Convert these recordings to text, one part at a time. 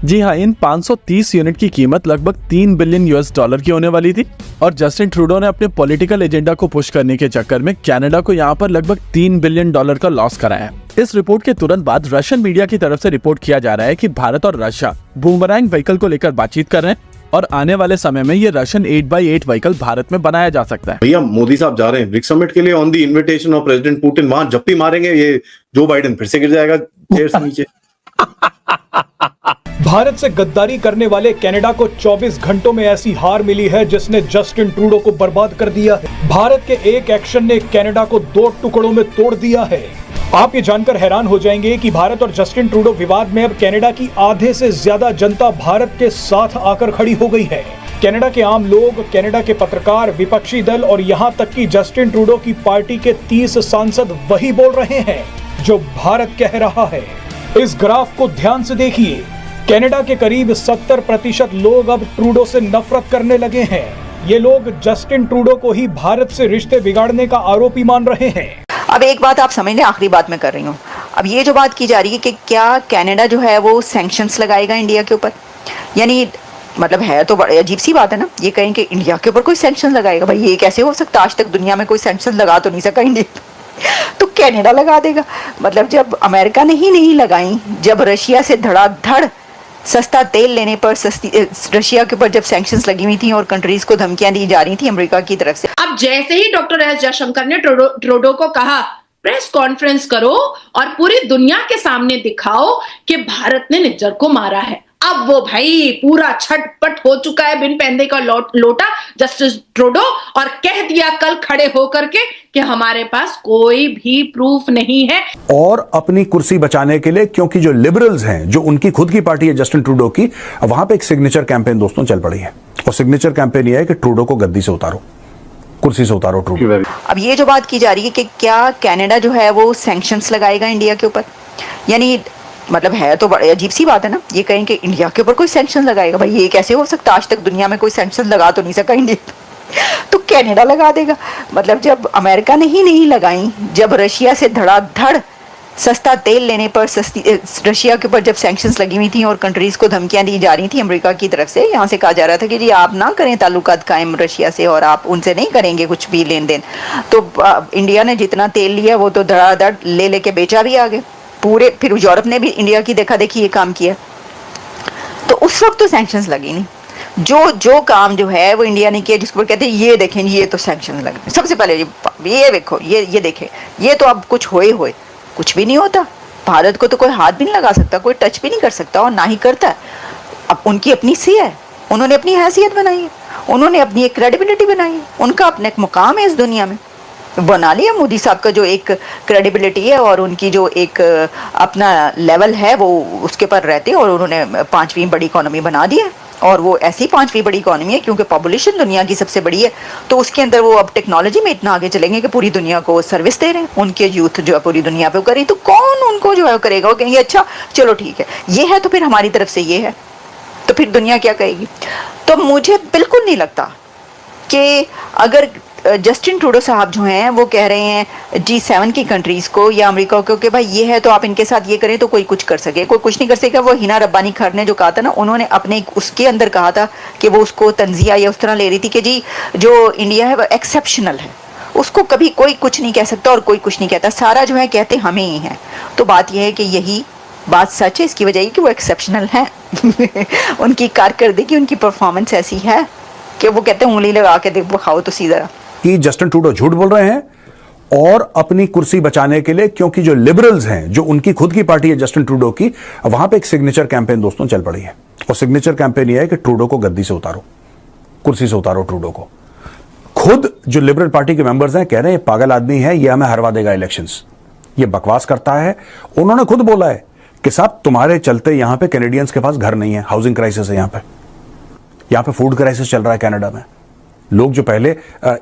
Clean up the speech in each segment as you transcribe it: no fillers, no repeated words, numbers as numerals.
जी हाँ, इन 530 यूनिट की कीमत लगभग 3 बिलियन यूएस डॉलर की होने वाली थी और जस्टिन ट्रूडो ने अपने पॉलिटिकल एजेंडा को पुश करने के चक्कर में कनाडा को यहाँ पर लगभग 3 बिलियन डॉलर का लॉस कराया है। इस रिपोर्ट के तुरंत बाद रशियन मीडिया की तरफ से रिपोर्ट किया जा रहा है कि भारत और रशिया बूमरैंग व्हीकल को लेकर बातचीत कर रहे हैं और आने वाले समय में ये रशियन 8x8 व्हीकल भारत में बनाया जा सकता है। भैया मोदी साहब जा रहे हैं ब्रिक्स समिट के लिए on the invitation of president Putin. वहां जब भी मारेंगे ये जो बाइडेन फिर से गिर जाएगा चेयर से नीचे। भारत से गद्दारी करने वाले कनाडा को 24 घंटों में ऐसी हार मिली है जिसने जस्टिन ट्रूडो को बर्बाद कर दिया है। भारत के एक एक्शन ने कनाडा को 2 टुकड़ों में तोड़ दिया है। आप ये जानकर हैरान हो जाएंगे कि भारत और जस्टिन ट्रूडो विवाद में अब कनाडा की आधे से ज्यादा जनता भारत के साथ आकर खड़ी हो गई है। कनाडा के आम लोग, कनाडा के पत्रकार, विपक्षी दल और यहाँ तक कि जस्टिन ट्रूडो की पार्टी के 30 सांसद वही बोल रहे हैं जो भारत कह रहा है। इस ग्राफ को ध्यान से देखिए। कनाडा के करीब 70% लोग अब ट्रूडो से नफरत करने लगे हैं। ये लोग जस्टिन ट्रूडो को ही भारत से रिश्ते बिगाड़ने का आरोपी मान रहे हैं। अब एक बात आप समझ लें, आखिरी बात मैं कर रही हूँ। अब ये जो बात की जा रही है कि क्या कनाडा जो है वो सैंक्शंस लगाएगा इंडिया के ऊपर, यानी मतलब है तो बड़ी अजीब सी बात है ना। ये कहें कि इंडिया के ऊपर कोई सैंक्शन लगाएगा, भाई ये कैसे हो सकता? आज तक दुनिया में कोई सैंक्शन लगा तो नहीं सका इंडिया, तो कनाडा लगा देगा। मतलब जब अमेरिका ने ही नहीं लगाई, जब रशिया से धड़ाधड़ सस्ता तेल लेने पर रशिया के ऊपर जब सैंक्शंस लगी हुई थी और कंट्रीज को धमकियां दी जा रही थी अमेरिका की तरफ से। अब जैसे ही डॉक्टर एस जयशंकर ने ट्रूडो को कहा प्रेस कॉन्फ्रेंस करो और पूरी दुनिया के सामने दिखाओ कि भारत ने निज्जर को मारा है, अब वो भाई पूरा छटपट हो चुका है बिन पैंदे का लोटा जस्टिन ट्रूडो, और कह दिया कल खड़े होकर के कि हमारे पास कोई भी प्रूफ नहीं है। और अपनी कुर्सी बचाने के लिए, क्योंकि जो लिबरल्स हैं, जो उनकी खुद की पार्टी है जस्टिन ट्रूडो की, वहां पे एक सिग्नेचर कैंपेन दोस्तों चल पड़ी है। और सिग्नेचर कैंपेन ये है कि ट्रूडो को गद्दी से उतारो, कुर्सी से उतारो ट्रूडो। अब ये जो बात की जा रही है कि क्या कनाडा जो है वो सैंक्शंस लगाएगा इंडिया के ऊपर, यानी मतलब है तो बड़ी अजीब सी बात है ना। ये कहें कि इंडिया के ऊपर कोई सैंक्शन लगाएगा, भाई ये कैसे हो सकता? आज तक दुनिया में कोई सैंक्शन लगा तो नहीं सका इंडिया, तो कनाडा लगा देगा। मतलब जब अमेरिका ने ही नहीं लगाई, जब रशिया से धड़ाधड़ सस्ता तेल लेने पर रशिया के ऊपर जब सैंक्शंस लगी हुई थी और कंट्रीज को धमकियां दी जा रही थी अमेरिका की तरफ से, यहाँ से कहा जा रहा था कि जी आप ना करें ताल्लुकात कायम रशिया से और आप उनसे नहीं करेंगे कुछ भी लेन देन, तो इंडिया ने जितना तेल लिया वो तो धड़ाधड़ ले लेके बेचा भी आगे पूरे। फिर यूरोप ने भी इंडिया की देखा देखी ये काम किया, तो उस वक्त तो सैंक्शंस लगी नहीं। जो काम जो है वो इंडिया ने किया, जिसको कहते हैं ये देखें ये तो सैंक्शन लगे। सबसे पहले ये देखो, ये देखें, ये तो अब कुछ होए कुछ भी नहीं होता। भारत को तो कोई हाथ भी नहीं लगा सकता, कोई टच भी नहीं कर सकता और ना ही करता है। अब उनकी अपनी सी है, उन्होंने अपनी हैसियत बनाई है, उन्होंने अपनी एक क्रेडिबिलिटी बनाई है, उनका अपना एक मुकाम है इस दुनिया में बना लिया। मोदी साहब का जो एक क्रेडिबिलिटी है और उनकी जो एक अपना लेवल है वो उसके पर रहते हैं और उन्होंने 5वीं बड़ी इकोनॉमी बना दी है। और वो ऐसी 5वीं बड़ी इकोनॉमी है क्योंकि पॉपुलेशन दुनिया की सबसे बड़ी है, तो उसके अंदर वो अब टेक्नोलॉजी में इतना आगे चलेंगे कि पूरी दुनिया को सर्विस दे रहे हैं। उनके यूथ जो है पूरी दुनिया पे करें, तो कौन उनको जो है करेगा? वो कहेंगे अच्छा चलो ठीक है ये है तो फिर हमारी तरफ से ये है, तो फिर दुनिया क्या कहेगी? तो मुझे बिल्कुल नहीं लगता कि अगर जस्टिन ट्रूडो साहब जो हैं वो कह रहे हैं G7 की कंट्रीज़ को या अमेरिका को कि भाई ये है तो आप इनके साथ ये करें, तो कोई कुछ कर सके, कोई कुछ नहीं कर सकेगा। वो हिना रब्बानी खर ने जो कहा था ना, उन्होंने अपने उसके अंदर कहा था कि वो उसको तंजिया या उस तरह ले रही थी कि जी जो इंडिया है वो एक्सेप्शनल है, उसको कभी कोई कुछ नहीं कह सकता और कोई कुछ नहीं कहता, सारा जो है कहते हमें ही है। तो बात यह है कि यही बात सच है, इसकी वजह ये कि वो एक्सेप्शनल है उनकी कारकर्दगी, उनकी परफॉर्मेंस ऐसी है कि वो कहते हैं उंगली लगा के देखो खाओ तो सीधा कि जस्टिन ट्रूडो झूठ बोल रहे हैं और अपनी कुर्सी बचाने के लिए, क्योंकि जो लिबरल्स हैं, जो उनकी खुद की पार्टी है जस्टिन ट्रूडो की, वहां पे एक सिग्नेचर कैंपेन दोस्तों चल पड़ी है। और सिग्नेचर कैंपेन यह है कि ट्रूडो को गद्दी से उतारो, कुर्सी से उतारो ट्रूडो को। खुद जो लिबरल पार्टी के मेंबर्स हैं कह रहे हैं ये पागल आदमी है, ये हमें हरवा देगा इलेक्शंस, ये बकवास करता है। उन्होंने खुद बोला है कि साहब तुम्हारे चलते यहां पे कैनेडियंस के पास घर नहीं है, हाउसिंग क्राइसिस है, यहां पे फूड क्राइसिस चल रहा है कनाडा में। लोग जो पहले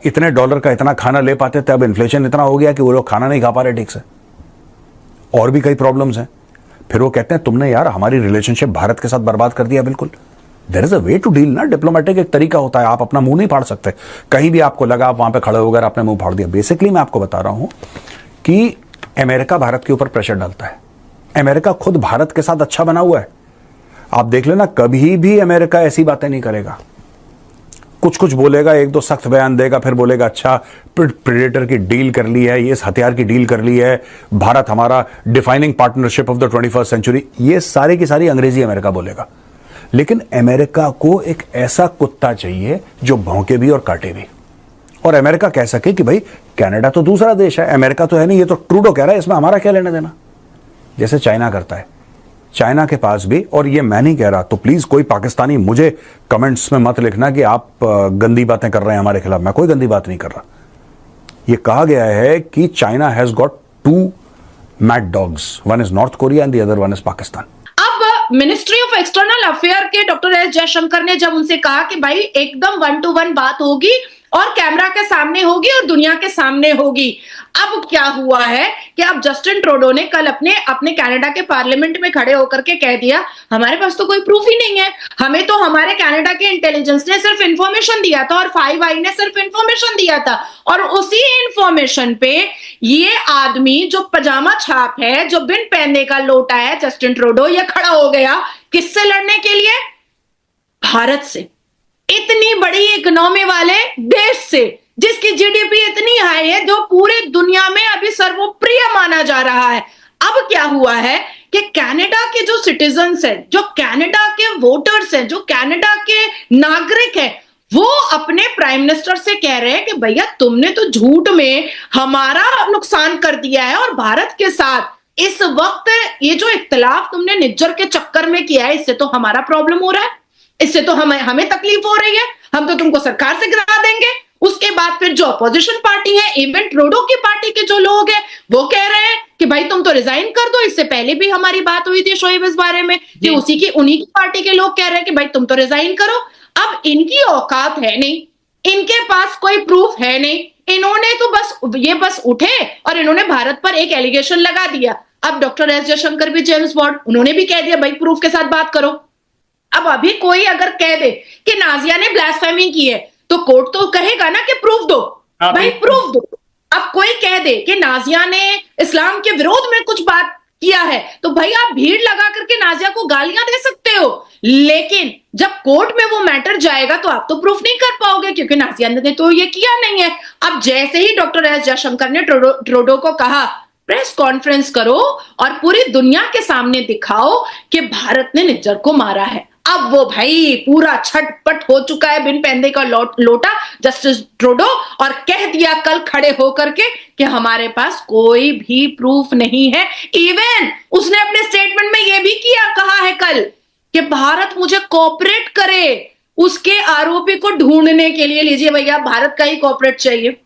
इतने डॉलर का इतना खाना ले पाते थे, अब इन्फ्लेशन इतना हो गया कि वो लोग खाना नहीं खा पा रहे ठीक से, और भी कई प्रॉब्लम्स हैं। फिर वो कहते हैं तुमने यार हमारी रिलेशनशिप भारत के साथ बर्बाद कर दिया। बिल्कुल, there is a way to deal ना, डिप्लोमेटिक एक तरीका होता है, आप अपना मुंह नहीं फाड़ सकते। कहीं भी आपको लगा आप वहां पे खड़े हो गए, आपने मुंह फाड़ दिया। बेसिकली मैं आपको बता रहा हूं कि अमेरिका भारत के ऊपर प्रेशर डालता है। अमेरिका खुद भारत के साथ अच्छा बना हुआ है। आप देख लेना, कभी भी अमेरिका ऐसी बातें नहीं करेगा। कुछ कुछ बोलेगा, एक दो सख्त बयान देगा, फिर बोलेगा अच्छा प्रेडेटर की डील कर ली है, ये हथियार की डील कर ली है, भारत हमारा defining partnership of the 21st century, ये सारी की सारी अंग्रेजी अमेरिका बोलेगा। लेकिन अमेरिका को एक ऐसा कुत्ता चाहिए जो भौंके भी और काटे भी, और अमेरिका कह सके कि भाई कनाडा तो दूसरा देश है, अमेरिका तो है नहीं, ये तो ट्रूडो कह रहा है, इसमें हमारा क्या लेना देना। जैसे चाइना करता है, चाइना के पास भी, और ये मैं नहीं कह रहा, तो प्लीज कोई पाकिस्तानी मुझे कमेंट्स में मत लिखना कि आप गंदी बातें कर रहे हैं हमारे खिलाफ, मैं कोई गंदी बात नहीं कर रहा। ये कहा गया है कि China has got 2 mad dogs, one is north Korea and the other one is Pakistan. अब मिनिस्ट्री ऑफ एक्सटर्नल अफेयर के डॉक्टर एस जयशंकर ने जब उनसे कहा कि भाई एकदम 1 to 1 बात होगी और कैमरा के सामने होगी और दुनिया के सामने होगी, अब क्या हुआ है कि अब जस्टिन ट्रूडो ने कल अपने कनाडा के पार्लियामेंट में खड़े होकर के कह दिया हमारे पास तो कोई प्रूफ ही नहीं है, हमें तो हमारे कनाडा के इंटेलिजेंस ने सिर्फ इंफॉर्मेशन दिया था और 5 आई ने सिर्फ इंफॉर्मेशन दिया था, और उसी इंफॉर्मेशन पे ये आदमी जो पजामा छाप है, जो बिन पहनने का लोटा है, जस्टिन ट्रूडो, ये खड़ा हो गया किससे लड़ने के लिए? भारत से, इतनी बड़ी इकोनॉमी वाले देश से, जिसकी जीडीपी इतनी हाई है, जो पूरी दुनिया में अभी सर्वप्रिय माना जा रहा है। अब क्या हुआ है कि कनाडा के जो सिटीजन्स हैं, जो कनाडा के वोटर्स हैं, जो कनाडा के नागरिक हैं, वो अपने प्राइम मिनिस्टर से कह रहे हैं कि भैया तुमने तो झूठ में हमारा नुकसान कर दिया है, और भारत के साथ इस वक्त ये जो इख्तिलाफ तुमने निज्जर के चक्कर में किया है, इससे तो हमारा प्रॉब्लम हो रहा है, इससे तो हमें तकलीफ हो रही है, हम तो तुमको सरकार से गिरा देंगे। उसके बाद फिर जो अपोजिशन पार्टी है, इवन ट्रूडो की पार्टी के जो लोग हैं, वो कह रहे हैं कि भाई तुम तो रिजाइन कर दो। इससे पहले भी हमारी बात हुई थी शोएब इस बारे में कि उन्हीं की पार्टी के लोग कह रहे हैं कि भाई तुम तो रिजाइन करो। अब इनकी औकात है नहीं, इनके पास कोई प्रूफ है नहीं, इन्होंने तो बस उठे और इन्होंने भारत पर एक एलिगेशन लगा दिया। अब डॉक्टर एस जयशंकर भी, जेम्स बॉन्ड, उन्होंने भी कह दिया भाई प्रूफ के साथ बात करो। अब अभी कोई अगर कह दे कि नाजिया ने ब्लास्फेमी की है, तो कोर्ट तो कहेगा ना कि प्रूफ दो, भाई प्रूफ दो। अब कोई कह दे कि नाजिया ने इस्लाम के विरोध में कुछ बात किया है, तो भाई आप भीड़ लगा करके नाजिया को गालियां दे सकते हो, लेकिन जब कोर्ट में वो मैटर जाएगा तो आप तो प्रूफ नहीं कर पाओगे, क्योंकि नाजिया ने तो ये किया नहीं है। अब जैसे ही डॉक्टर एस जयशंकर ने ट्रूडो को कहा प्रेस कॉन्फ्रेंस करो और पूरी दुनिया के सामने दिखाओ कि भारत ने निज्जर को मारा है, अब वो भाई पूरा छटपट हो चुका है बिन पहनने का लोटा जस्टिस ट्रूडो, और कह दिया कल खड़े होकर के कि हमारे पास कोई भी प्रूफ नहीं है। इवन उसने अपने स्टेटमेंट में यह भी कहा है कल कि भारत मुझे कोऑपरेट करे उसके आरोपी को ढूंढने के लिए। लीजिए भैया, भारत का ही कोऑपरेट चाहिए।